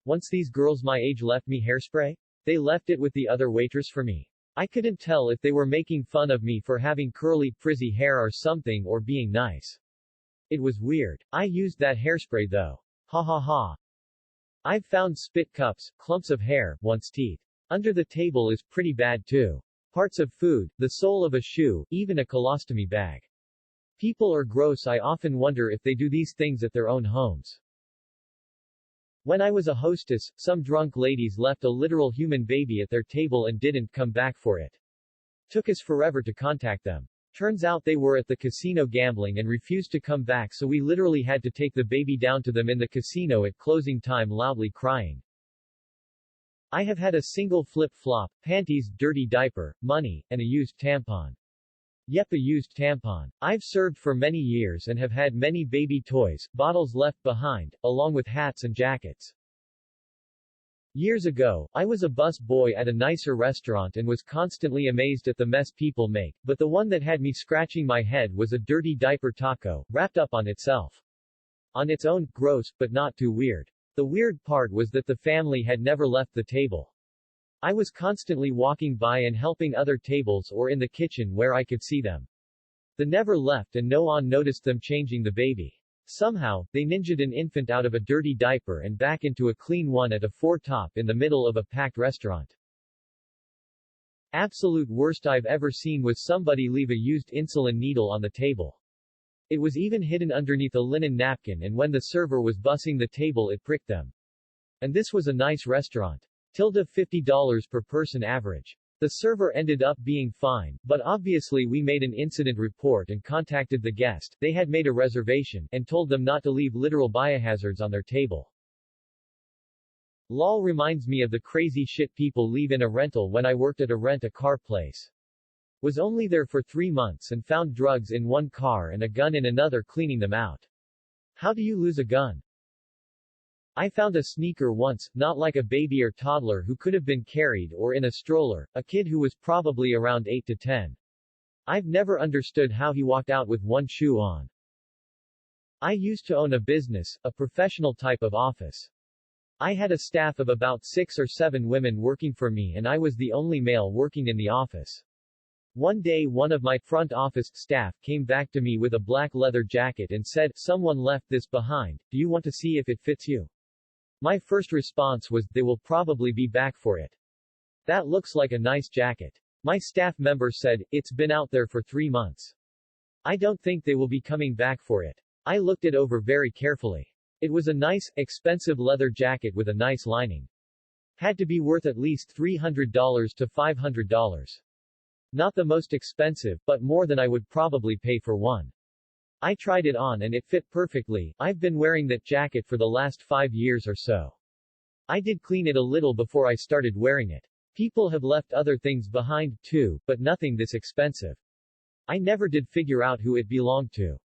Once these girls my age left me hairspray. They left it with the other waitress for me. I couldn't tell if they were making fun of me for having curly, frizzy hair or something or being nice. It was weird. I used that hairspray though. Ha ha ha. I've found spit cups, clumps of hair, once teeth. Under the table is pretty bad too. Parts of food, the sole of a shoe, even a colostomy bag. People are gross. I often wonder if they do these things at their own homes. When I was a hostess, some drunk ladies left a literal human baby at their table and didn't come back for it. Took us forever to contact them. Turns out they were at the casino gambling and refused to come back, so we literally had to take the baby down to them in the casino at closing time loudly crying. I have had a single flip-flop, panties, dirty diaper, money, and a used tampon. Yep, a used tampon. I've served for many years and have had many baby toys, bottles left behind, along with hats and jackets. Years ago, I was a bus boy at a nicer restaurant and was constantly amazed at the mess people make, but the one that had me scratching my head was a dirty diaper taco, wrapped up on itself. On its own, gross, but not too weird. The weird part was that the family had never left the table. I was constantly walking by and helping other tables or in the kitchen where I could see them. They never left and no one noticed them changing the baby. Somehow, they ninja'd an infant out of a dirty diaper and back into a clean one at a four-top in the middle of a packed restaurant. Absolute worst I've ever seen was somebody leave a used insulin needle on the table. It was even hidden underneath a linen napkin, and when the server was bussing the table it pricked them. And this was a nice restaurant. $50 per person average. The server ended up being fine, but obviously we made an incident report and contacted the guest, they had made a reservation, and told them not to leave literal biohazards on their table. Lol reminds me of the crazy shit people leave in a rental when I worked at a rent-a-car place. Was only there for 3 months and found drugs in one car and a gun in another cleaning them out. How do you lose a gun? I found a sneaker once, not like a baby or toddler who could have been carried or in a stroller, a kid who was probably around 8 to 10. I've never understood how he walked out with one shoe on. I used to own a business, a professional type of office. I had a staff of about 6 or 7 women working for me and I was the only male working in the office. One day one of my front office staff came back to me with a black leather jacket and said, "Someone left this behind, do you want to see if it fits you?" My first response was, "They will probably be back for it. That looks like a nice jacket." My staff member said, "It's been out there for 3 months. I don't think they will be coming back for it." I looked it over very carefully. It was a nice, expensive leather jacket with a nice lining. Had to be worth at least $300 to $500. Not the most expensive, but more than I would probably pay for one. I tried it on and it fit perfectly. I've been wearing that jacket for the last 5 years or so. I did clean it a little before I started wearing it. People have left other things behind, too, but nothing this expensive. I never did figure out who it belonged to.